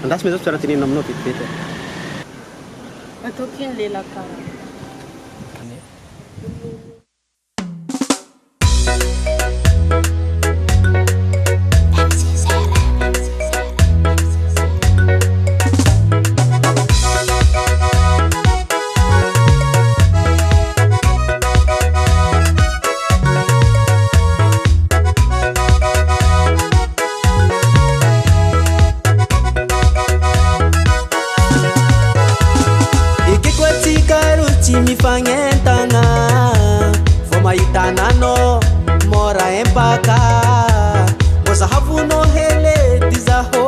Andasy zao tsy raha tenena aminao vetivety. Atao keny lela karaha. Mifagnentagna vao mahitananao mora empaka mbô zahavonao heledy zaho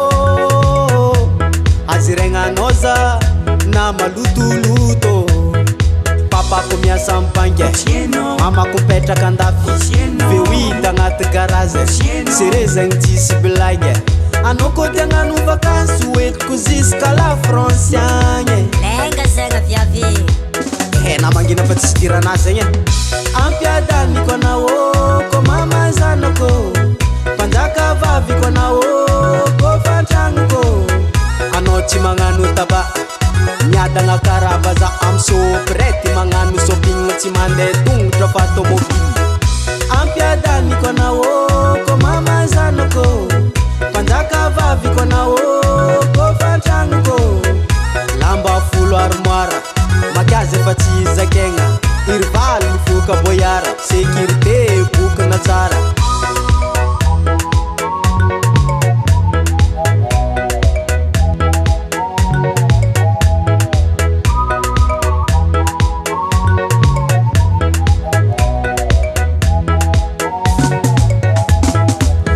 azy regnanao za na malotoloto papako miasa mpangy mamako mipetraka andafy ve hita agnaty garazy serezagny tsisy blague anao koa ty agnano vakansy hoentiko jusqu'à la France agny lenga zegny viavy na mangina fa tsisy tiranazy zegny ampiadaniko anao ko mamazanako mpanjaka vaviko anao ko fantragnoko anao tsy magnano taba miadagna karava za amsoprety magnano sopigna tsy mandeha tongotra fa tomobily ampiadaniko anao ko mamazanako mpanjaka vaviko anao ko fantragnoko lamba folo armoire magazy efa tsy zakegna irivaly mifoka boyara sécurité bokana tsara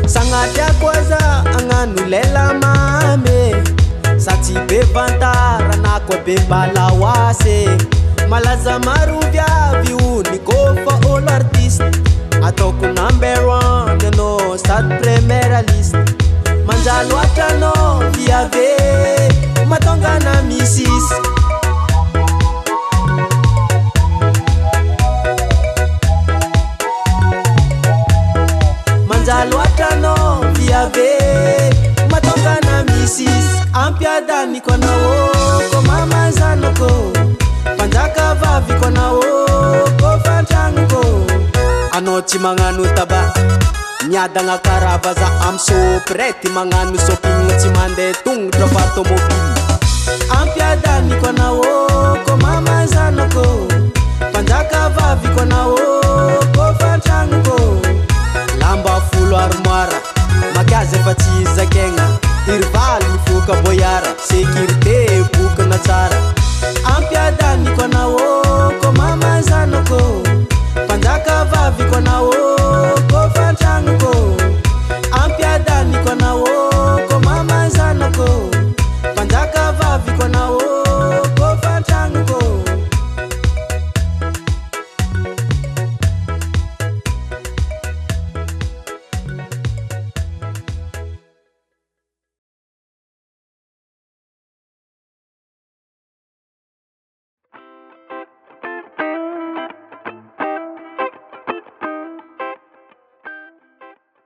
sagnatiako aza agnano lela mame sa tsy be vantara na koa be balaoase malaza maro viavy ony kofa olo artiste ataoko number 1 anao stade première liste manjalo atranao viave matonga na misisy manjalo atranao viave matonga na misisy ampiadaniko anao ko mamazanako panjaka vaviko anao ko fantragnoko anao tsy magnano taba miadagna karava za amsoprety magnano sopigna tsy mandeha tongotra fa tomobily ampiadaniko anao ko mamazanako panjaka vaviko anao ko fantragnoko lamba folo armoire magazy efa tsy zakegna irivaly mifoka boyara sécurité